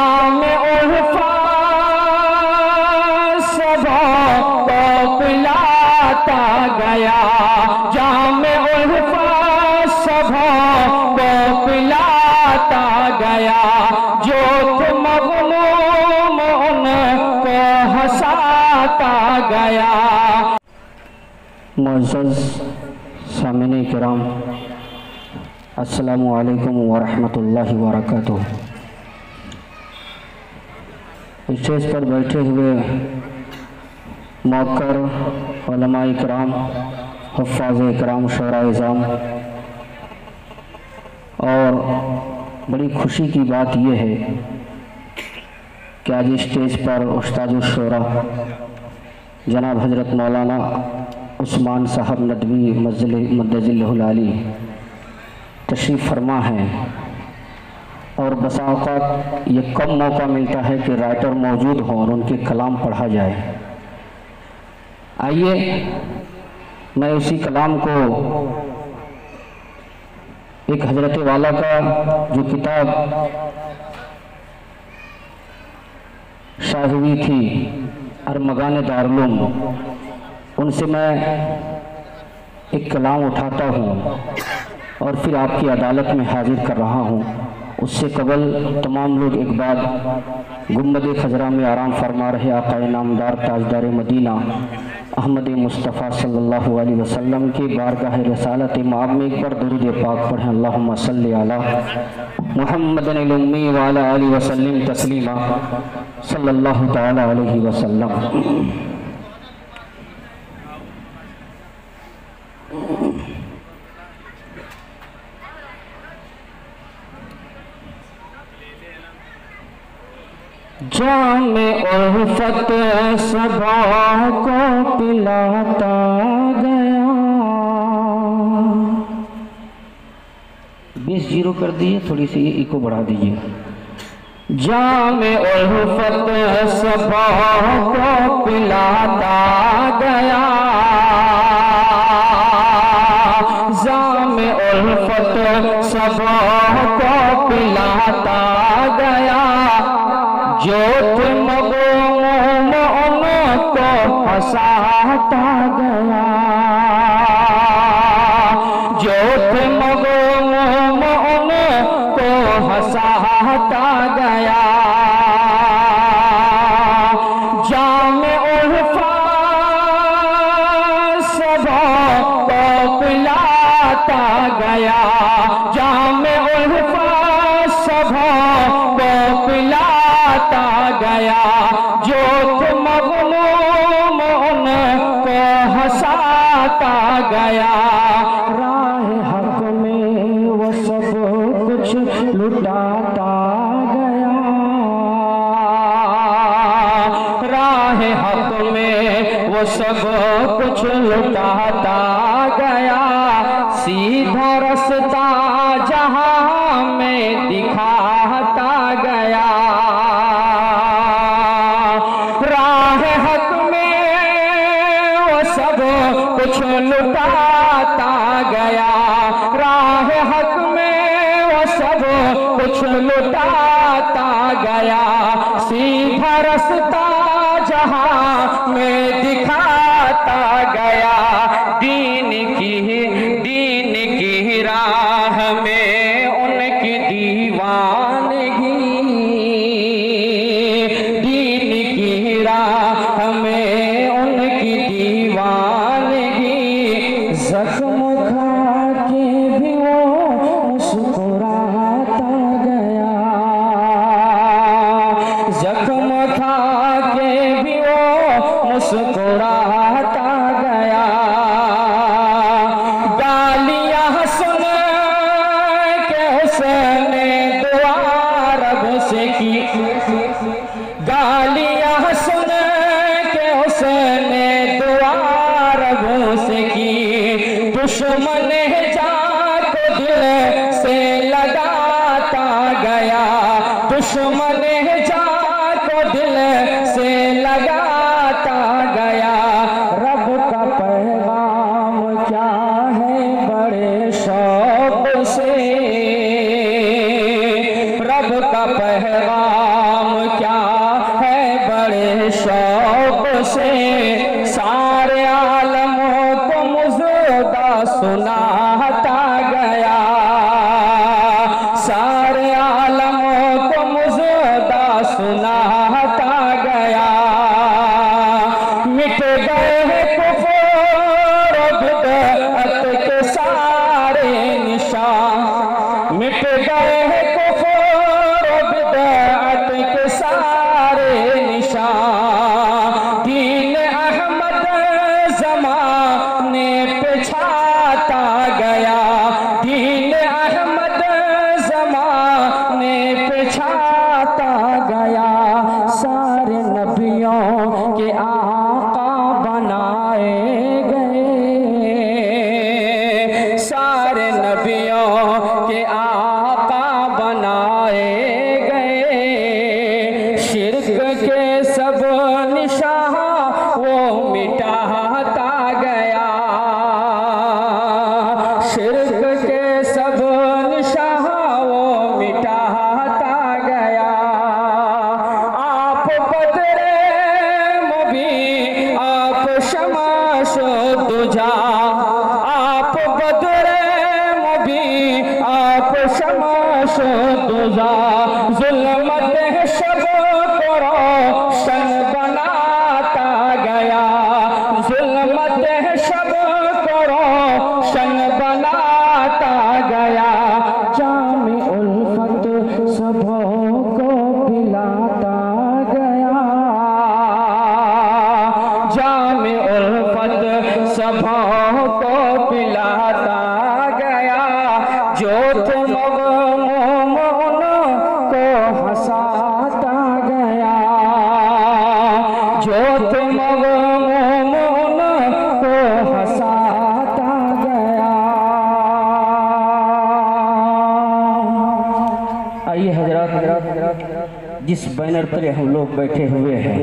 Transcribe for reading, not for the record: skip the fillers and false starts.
जाम उल्फा सबों को पिलाता गया, जाम उल्फा सबों को पिलाता गया, जो थे मग़लूम उनको हंसाता गया। मुअज़्ज़ज़ सामिन किराम, अस्सलामु अलैकुम व रहमतुल्लाहि व बरकातुहू। स्टेज पर बैठे हुए मौक़र उलमा इकराम, हुफ़्फ़ाज़ इकराम, शुअरा इज़ाम, और बड़ी खुशी की बात यह है कि आज स्टेज पर उस्तादुश शुअरा जनाब हज़रत मौलाना उस्मान साहब नदवी मद्दजिल्लहुल आली तशरीफ़ फरमा है, और बसा औक़ात ये कम मौका मिलता है कि राइटर मौजूद हों और उनके कलाम पढ़ा जाए। आइए मैं उसी कलाम को एक हजरत वाला का जो किताब शाये हुई थी अरमगान दारुल उलूम, उनसे मैं एक कलाम उठाता हूँ और फिर आपकी अदालत में हाजिर कर रहा हूँ। उससे कबल तमाम लोग एक बार गुम्बद खजरा में आराम फरमा रहे आक़ाए नामदार ताजदार मदीना अहमद मुस्तफ़ा सल्लल्लाहु अलैहि वसल्लम के बारगाह रसालत माब में एक बार दुरूद पाक पढ़ें। अल्लाहुम्मा सल्लि अला मुहम्मदिल उम्मी व अला आलिहि वसल्लिम तस्लीमा सल्लल्लाहु तआला अलैहि वसल्लम। जाम उल्फत सबों को पिलाता गया। 20 जीरो कर दिए, थोड़ी सी इको बढ़ा दीजिए। जाम उल्फत सबों को पिलाता गया, जाम उल्फत सबों को पिलाता गया, जो थे मग़लूम उनको हंसाता गया, जो थे मग़लूम उनको हंसाता गया। जाम उल्फा सबों को पिलाता गया, जाम उल्फा सबों को पिलाता गया, जो थे मग़लूम उनको हंसाता गया। राह हक़ में वो सब कुछ लुटाता गया, राह हक़ में वो सब कुछ लुटाता गया, सीधा रास्ता जहां में दिखाता गया, राह हक़ में वो सब कुछ लुटाता गया, राह हक़ में वो सब कुछ लुटाता गया, सीधा रास्ता जहां में दिखाता गया। दीन की राह में उनकी दीवानगी, दीन की राह में उनकी दीवानगी, ज़ख्म खा के भी वो मुस्कुराता गया, ज़ख्म खा के भी वो मुस्कुराता गया। गालियाँ सुन के उसने दुआ रब से की, गालियाँ सुन के उसने दुआ रब से की, दुश्मन जान को दिल से लगाता गया, दुश्मन जान को दिल से लगाता गया। रब का पैगाम क्या है बड़े शौक से, रब का पैगाम सुनाता गया, सारे आलमों को मुजदा सुनाता गया। मिट गए हैं कुफर बिदअत के सारे निशान, मिट गए हैं कुफर बिदअत के सारे निशान। दीन अहमद ज़माने पे छाता गया, दीन अहमद ज़माने पे छाता गया। सारे नबियों के आका बनाए गए, सारे नबियों के आका बनाए गए। शिर्क के सब निशान वो मिटाता गया, शिर्क के सब निशान वो मिटाता गया। आप बदरे मुबीन, आप शमाश दुजा, आप बदरे मुबीन, आप शमाश दुजा। जुल्मत शब को रोशन बनाता गया, जुल्मत शब को रोशन बनाता गया। जामे उल्फत सबों को पिलाता गया, जामे उल्फत सबों को पिलाता गया। जो तुम को हंसाता गया, जो तुम को हंसाता गया। आइए हजरात, जिस बैनर पर हम लोग बैठे हुए हैं